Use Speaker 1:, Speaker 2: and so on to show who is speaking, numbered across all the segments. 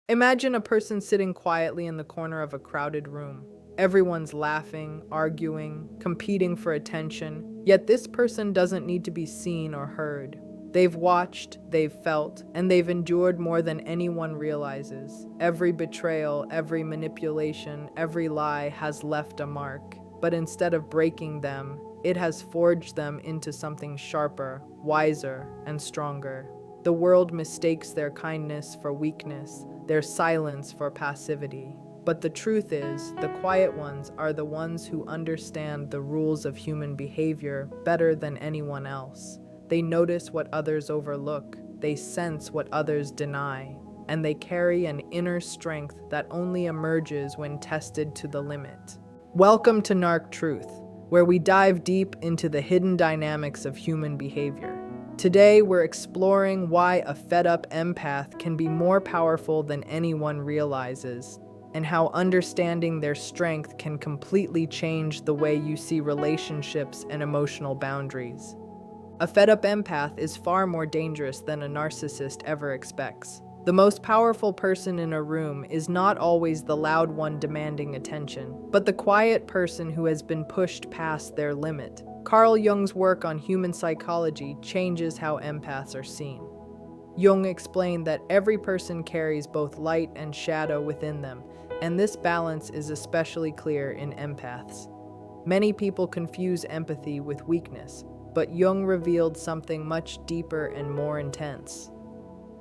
Speaker 1: Imagine a person sitting quietly in the corner of a crowded room. Everyone's laughing, arguing, competing for attention, yet this person doesn't need to be seen or heard. They've watched, they've felt, and they've endured more than anyone realizes. Every betrayal, every manipulation, every lie has left a mark. But instead of breaking them, it has forged them into something sharper, wiser, and stronger. The world mistakes their kindness for weakness, their silence for passivity. But the truth is, the quiet ones are the ones who understand the rules of human behavior better than anyone else. They notice what others overlook, they sense what others deny, and they carry an inner strength that only emerges when tested to the limit. Welcome to Narc Truth, where we dive deep into the hidden dynamics of human behavior. Today, we're exploring why a fed-up empath can be more powerful than anyone realizes, and how understanding their strength can completely change the way you see relationships and emotional boundaries. A fed-up empath is far more dangerous than a narcissist ever expects. The most powerful person in a room is not always the loud one demanding attention, but the quiet person who has been pushed past their limit. Carl Jung's work on human psychology changes how empaths are seen. Jung explained that every person carries both light and shadow within them, and this balance is especially clear in empaths. Many people confuse empathy with weakness, but Jung revealed something much deeper and more intense.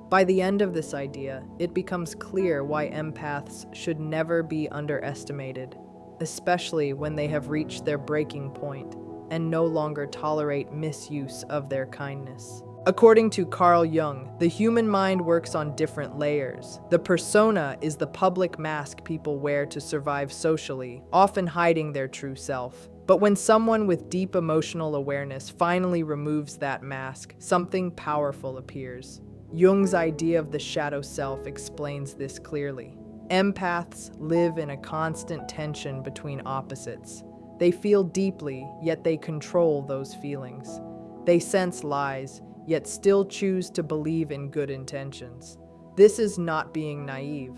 Speaker 1: By the end of this idea, it becomes clear why empaths should never be underestimated, especially when they have reached their breaking point and no longer tolerate misuse of their kindness. According to Carl Jung, the human mind works on different layers. The persona is the public mask people wear to survive socially, often hiding their true self. But when someone with deep emotional awareness finally removes that mask, something powerful appears. Jung's idea of the shadow self explains this clearly. Empaths live in a constant tension between opposites. They feel deeply, yet they control those feelings. They sense lies, yet still choose to believe in good intentions. This is not being naive.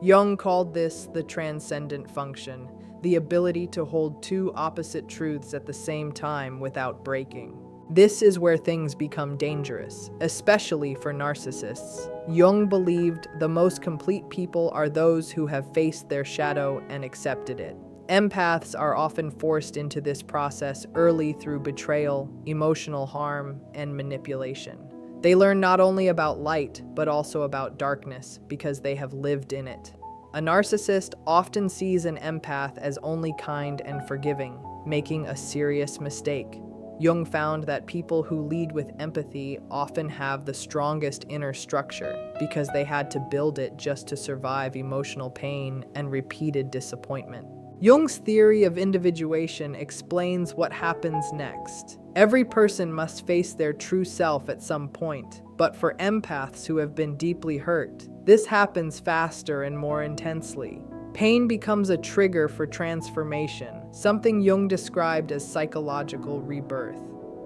Speaker 1: Jung called this the transcendent function, the ability to hold two opposite truths at the same time without breaking. This is where things become dangerous, especially for narcissists. Jung believed the most complete people are those who have faced their shadow and accepted it. Empaths are often forced into this process early through betrayal, emotional harm, and manipulation. They learn not only about light, but also about darkness because they have lived in it. A narcissist often sees an empath as only kind and forgiving, making a serious mistake. Jung found that people who lead with empathy often have the strongest inner structure because they had to build it just to survive emotional pain and repeated disappointment. Jung's theory of individuation explains what happens next. Every person must face their true self at some point, but for empaths who have been deeply hurt, this happens faster and more intensely. Pain becomes a trigger for transformation, something Jung described as psychological rebirth.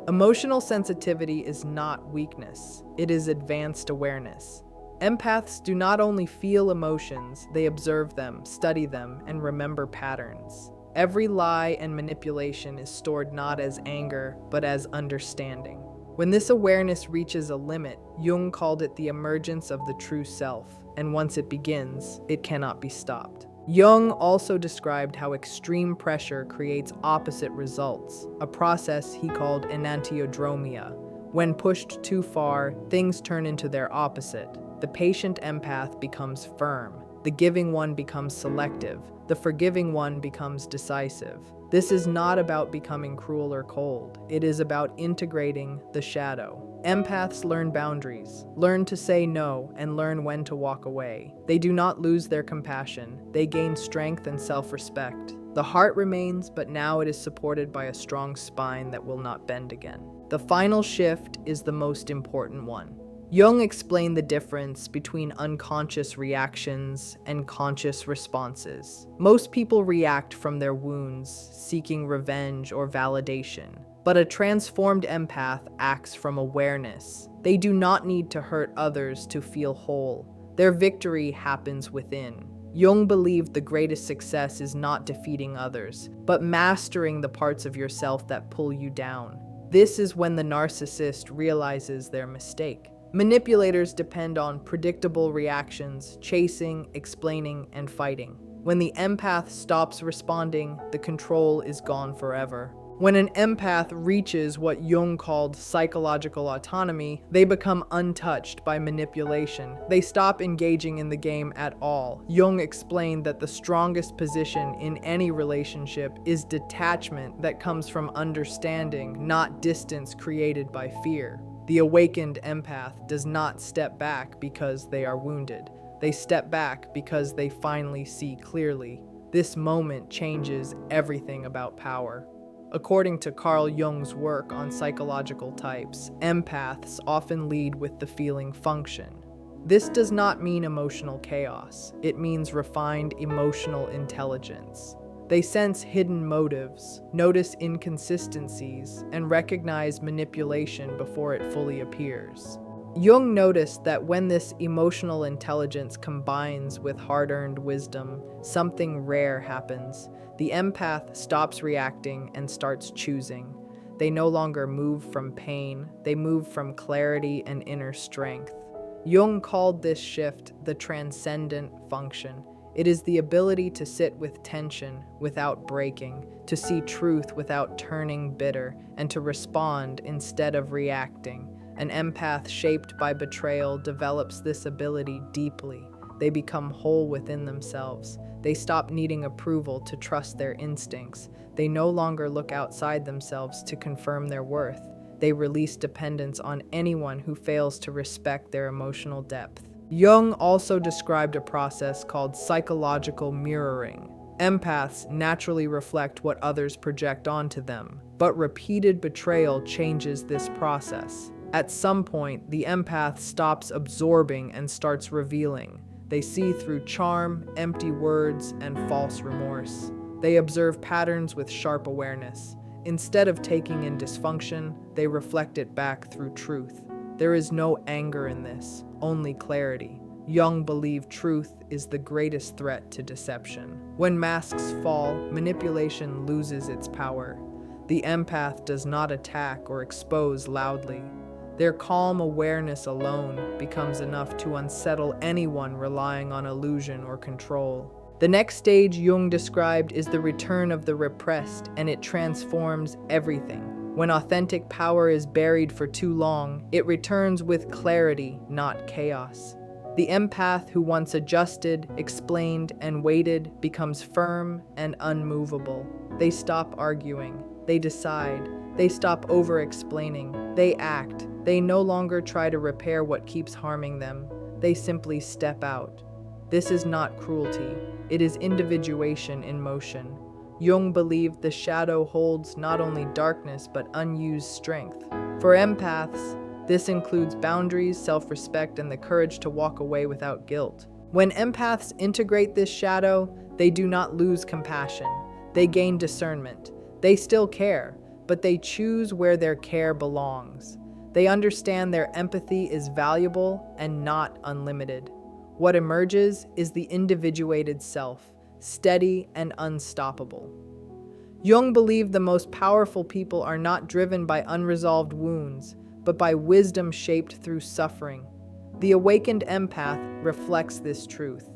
Speaker 1: Emotional sensitivity is not weakness, it is advanced awareness. Empaths do not only feel emotions, they observe them, study them, and remember patterns. Every lie and manipulation is stored not as anger, but as understanding. When this awareness reaches a limit, Jung called it the emergence of the true self, and once it begins, it cannot be stopped. Jung also described how extreme pressure creates opposite results, a process he called enantiodromia. When pushed too far, things turn into their opposite. The patient empath becomes firm, the giving one becomes selective, the forgiving one becomes decisive. This is not about becoming cruel or cold. It is about integrating the shadow. Empaths learn boundaries, learn to say no, and learn when to walk away. They do not lose their compassion. They gain strength and self-respect. The heart remains, but now it is supported by a strong spine that will not bend again. The final shift is the most important one. Jung explained the difference between unconscious reactions and conscious responses. Most people react from their wounds, seeking revenge or validation. But a transformed empath acts from awareness. They do not need to hurt others to feel whole. Their victory happens within. Jung believed the greatest success is not defeating others, but mastering the parts of yourself that pull you down. This is when the narcissist realizes their mistake. Manipulators depend on predictable reactions, chasing, explaining, and fighting. When the empath stops responding, the control is gone forever. When an empath reaches what Jung called psychological autonomy, they become untouched by manipulation. They stop engaging in the game at all. Jung explained that the strongest position in any relationship is detachment that comes from understanding, not distance created by fear. The awakened empath does not step back because they are wounded. They step back because they finally see clearly. This moment changes everything about power. According to Carl Jung's work on psychological types, empaths often lead with the feeling function. This does not mean emotional chaos. It means refined emotional intelligence. They sense hidden motives, notice inconsistencies, and recognize manipulation before it fully appears. Jung noticed that when this emotional intelligence combines with hard-earned wisdom, something rare happens. The empath stops reacting and starts choosing. They no longer move from pain, they move from clarity and inner strength. Jung called this shift the transcendent function. It is the ability to sit with tension without breaking, to see truth without turning bitter, and to respond instead of reacting. An empath shaped by betrayal develops this ability deeply. They become whole within themselves. They stop needing approval to trust their instincts. They no longer look outside themselves to confirm their worth. They release dependence on anyone who fails to respect their emotional depth. Jung also described a process called psychological mirroring. Empaths naturally reflect what others project onto them, but repeated betrayal changes this process. At some point, the empath stops absorbing and starts revealing. They see through charm, empty words, and false remorse. They observe patterns with sharp awareness. Instead of taking in dysfunction, they reflect it back through truth. There is no anger in this, only clarity. Jung believed truth is the greatest threat to deception. When masks fall, manipulation loses its power. The empath does not attack or expose loudly. Their calm awareness alone becomes enough to unsettle anyone relying on illusion or control. The next stage Jung described is the return of the repressed, and it transforms everything. When authentic power is buried for too long, it returns with clarity, not chaos. The empath who once adjusted, explained, and waited becomes firm and unmovable. They stop arguing. They decide. They stop over-explaining. They act. They no longer try to repair what keeps harming them. They simply step out. This is not cruelty. It is individuation in motion. Jung believed the shadow holds not only darkness but unused strength. For empaths, this includes boundaries, self-respect, and the courage to walk away without guilt. When empaths integrate this shadow, they do not lose compassion. They gain discernment. They still care, but they choose where their care belongs. They understand their empathy is valuable and not unlimited. What emerges is the individuated self, steady and unstoppable. Jung believed the most powerful people are not driven by unresolved wounds, but by wisdom shaped through suffering. The awakened empath reflects this truth.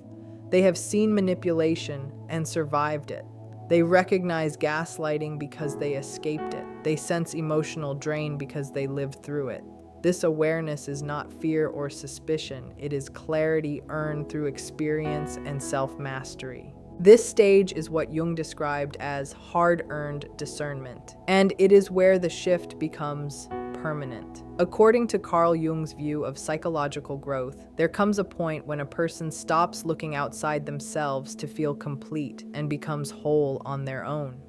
Speaker 1: They have seen manipulation and survived it. They recognize gaslighting because they escaped it. They sense emotional drain because they lived through it. This awareness is not fear or suspicion. It is clarity earned through experience and self-mastery. This stage is what Jung described as hard-earned discernment, and it is where the shift becomes permanent. According to Carl Jung's view of psychological growth, there comes a point when a person stops looking outside themselves to feel complete and becomes whole on their own.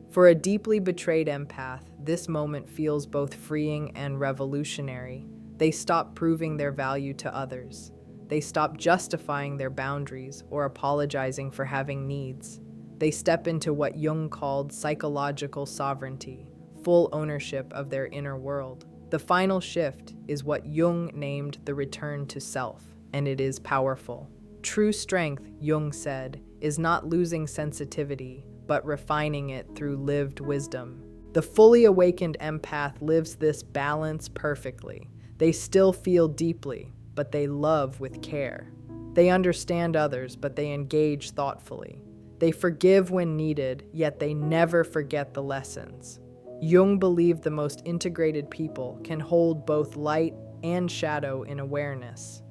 Speaker 1: For a deeply betrayed empath, this moment feels both freeing and revolutionary. They stop proving their value to others. They stop justifying their boundaries or apologizing for having needs. They step into what Jung called psychological sovereignty, full ownership of their inner world. The final shift is what Jung named the return to self. and it is powerful. True strength, Jung said, is not losing sensitivity, but refining it through lived wisdom. The fully awakened empath lives this balance perfectly. They still feel deeply, but they love with care. They understand others, but they engage thoughtfully. They forgive when needed, yet they never forget the lessons. Jung believed the most integrated people can hold both light and shadow in awareness.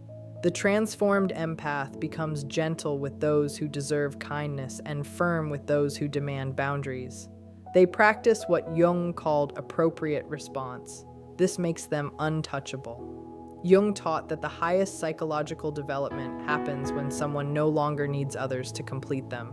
Speaker 1: The transformed empath becomes gentle with those who deserve kindness and firm with those who demand boundaries. They practice what Jung called appropriate response. This makes them untouchable. Jung taught that the highest psychological development happens when someone no longer needs others to complete them.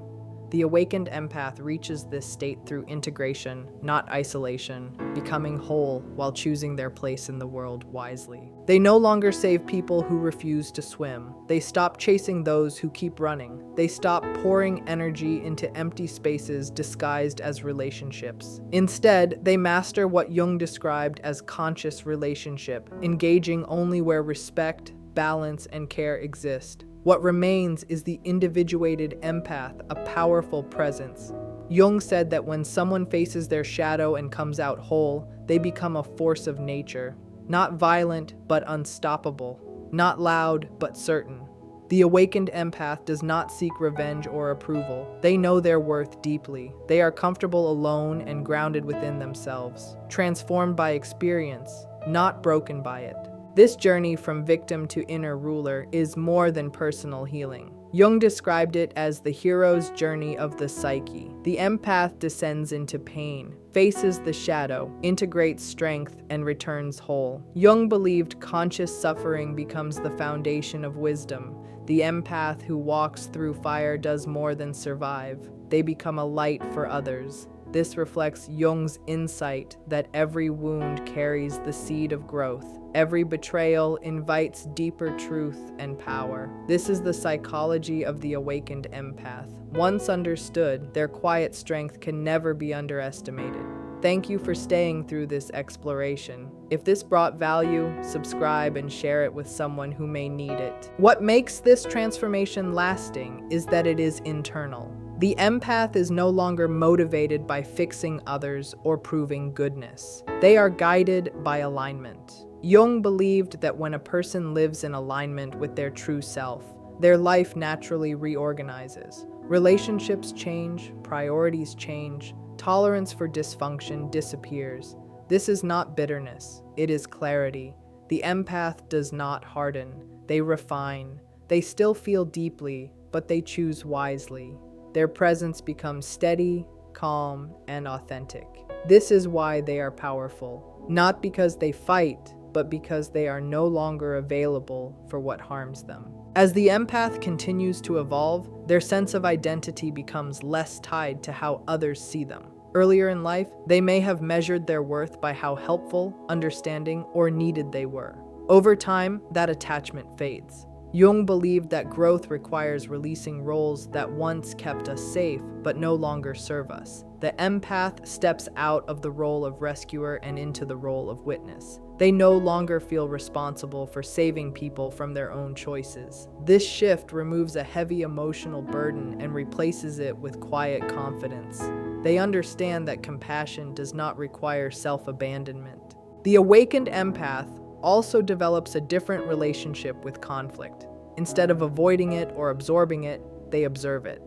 Speaker 1: The awakened empath reaches this state through integration, not isolation, becoming whole while choosing their place in the world wisely. They no longer save people who refuse to swim. They stop chasing those who keep running. They stop pouring energy into empty spaces disguised as relationships. Instead, they master what Jung described as conscious relationship, engaging only where respect, balance, and care exist. What remains is the individuated empath, a powerful presence. Jung said that when someone faces their shadow and comes out whole, they become a force of nature. Not violent, but unstoppable. Not loud, but certain. The awakened empath does not seek revenge or approval. They know their worth deeply. They are comfortable alone and grounded within themselves, transformed by experience, not broken by it. This journey from victim to inner ruler is more than personal healing. Jung described it as the hero's journey of the psyche. The empath descends into pain, faces the shadow, integrates strength, and returns whole. Jung believed conscious suffering becomes the foundation of wisdom. The empath who walks through fire does more than survive. They become a light for others. This reflects Jung's insight that every wound carries the seed of growth. Every betrayal invites deeper truth and power. This is the psychology of the awakened empath. Once understood, their quiet strength can never be underestimated. Thank you for staying through this exploration. If this brought value, subscribe and share it with someone who may need it. What makes this transformation lasting is that it is internal. The empath is no longer motivated by fixing others or proving goodness. They are guided by alignment. Jung believed that when a person lives in alignment with their true self, their life naturally reorganizes. Relationships change, priorities change, tolerance for dysfunction disappears. This is not bitterness, it is clarity. The empath does not harden, they refine. They still feel deeply, but they choose wisely. Their presence becomes steady, calm, and authentic. This is why they are powerful, not because they fight, but because they are no longer available for what harms them. As the empath continues to evolve, their sense of identity becomes less tied to how others see them. Earlier in life, they may have measured their worth by how helpful, understanding, or needed they were. Over time, that attachment fades. Jung believed that growth requires releasing roles that once kept us safe but no longer serve us. The empath steps out of the role of rescuer and into the role of witness. They no longer feel responsible for saving people from their own choices. This shift removes a heavy emotional burden and replaces it with quiet confidence. They understand that compassion does not require self-abandonment. The awakened empath also develops a different relationship with conflict. Instead of avoiding it or absorbing it, they observe it.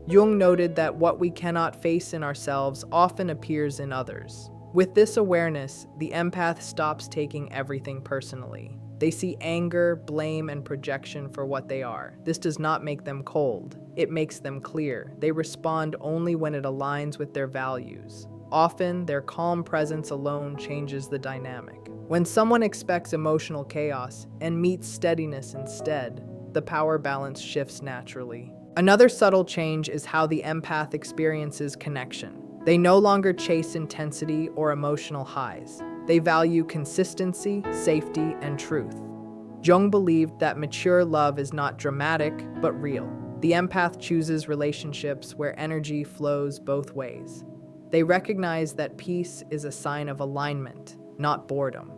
Speaker 1: Jung noted that what we cannot face in ourselves often appears in others. With this awareness, the empath stops taking everything personally. They see anger, blame, and projection for what they are. This does not make them cold. It makes them clear. They respond only when it aligns with their values. Often, their calm presence alone changes the dynamic. When someone expects emotional chaos and meets steadiness instead, the power balance shifts naturally. Another subtle change is how the empath experiences connection. They no longer chase intensity or emotional highs. They value consistency, safety, and truth. Jung believed that mature love is not dramatic, but real. The empath chooses relationships where energy flows both ways. They recognize that peace is a sign of alignment, not boredom.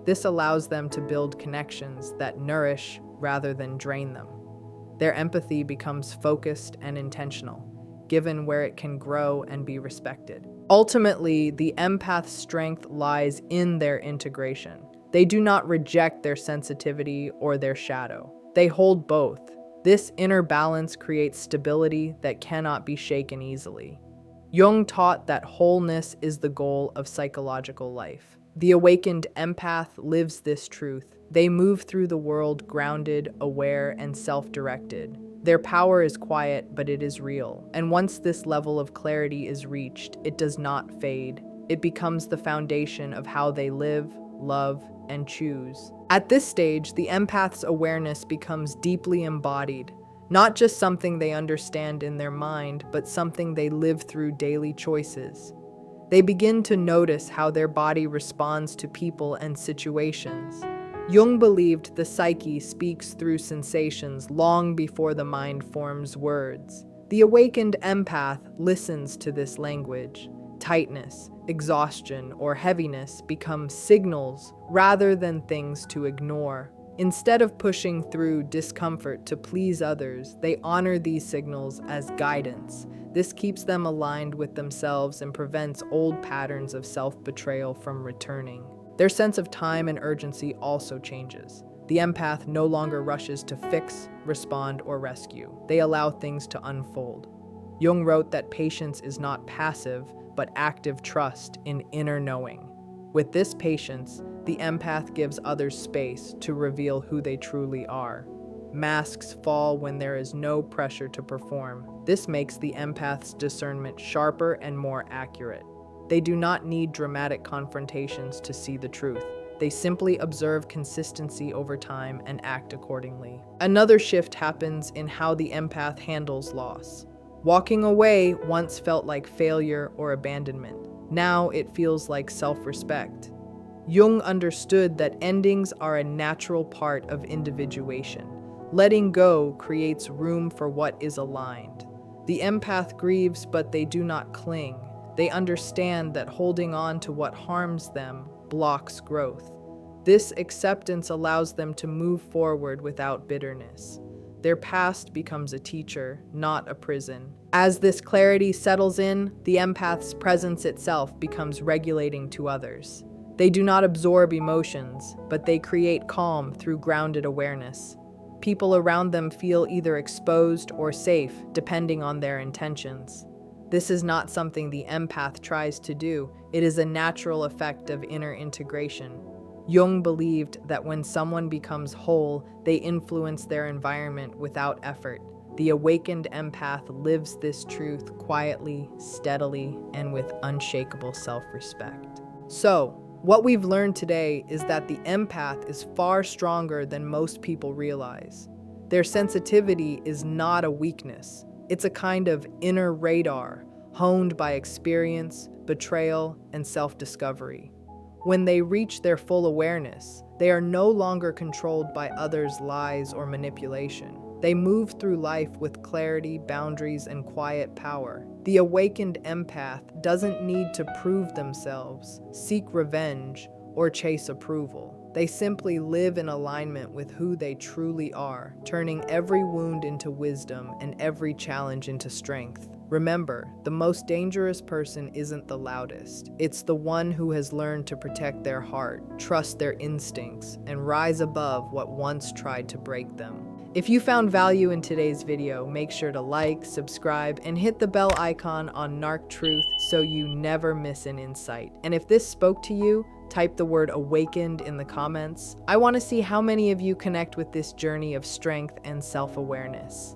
Speaker 1: This allows them to build connections that nourish rather than drain them. Their empathy becomes focused and intentional, given where it can grow and be respected. Ultimately, the empath's strength lies in their integration. They do not reject their sensitivity or their shadow. They hold both. This inner balance creates stability that cannot be shaken easily. Jung taught that wholeness is the goal of psychological life. The awakened empath lives this truth. They move through the world grounded, aware, and self-directed. Their power is quiet, but it is real. And once this level of clarity is reached, it does not fade. It becomes the foundation of how they live, love, and choose. At this stage, the empath's awareness becomes deeply embodied, not just something they understand in their mind, but something they live through daily choices. They begin to notice how their body responds to people and situations. Jung believed the psyche speaks through sensations long before the mind forms words. The awakened empath listens to this language. Tightness, exhaustion, or heaviness become signals rather than things to ignore. Instead of pushing through discomfort to please others, they honor these signals as guidance. This keeps them aligned with themselves and prevents old patterns of self-betrayal from returning. Their sense of time and urgency also changes. The empath no longer rushes to fix, respond, or rescue. They allow things to unfold. Jung wrote that patience is not passive, but active trust in inner knowing. With this patience, the empath gives others space to reveal who they truly are. Masks fall when there is no pressure to perform. This makes the empath's discernment sharper and more accurate. They do not need dramatic confrontations to see the truth. They simply observe consistency over time and act accordingly. Another shift happens in how the empath handles loss. Walking away once felt like failure or abandonment. Now it feels like self-respect. Jung understood that endings are a natural part of individuation. Letting go creates room for what is aligned. The empath grieves, but they do not cling. They understand that holding on to what harms them blocks growth. This acceptance allows them to move forward without bitterness. Their past becomes a teacher, not a prison. As this clarity settles in, the empath's presence itself becomes regulating to others. They do not absorb emotions, but they create calm through grounded awareness. People around them feel either exposed or safe, depending on their intentions. This is not something the empath tries to do. It is a natural effect of inner integration. Jung believed that when someone becomes whole, they influence their environment without effort. The awakened empath lives this truth quietly, steadily, and with unshakable self-respect. So, what we've learned today is that the empath is far stronger than most people realize. Their sensitivity is not a weakness. It's a kind of inner radar, honed by experience, betrayal, and self-discovery. When they reach their full awareness, they are no longer controlled by others' lies or manipulation. They move through life with clarity, boundaries, and quiet power. The awakened empath doesn't need to prove themselves, seek revenge, or chase approval. They simply live in alignment with who they truly are, turning every wound into wisdom and every challenge into strength. Remember, the most dangerous person isn't the loudest. It's the one who has learned to protect their heart, trust their instincts, and rise above what once tried to break them. If you found value in today's video, make sure to like, subscribe, and hit the bell icon on Narc Truth so you never miss an insight. And if this spoke to you, type the word awakened in the comments. I want to see how many of you connect with this journey of strength and self-awareness.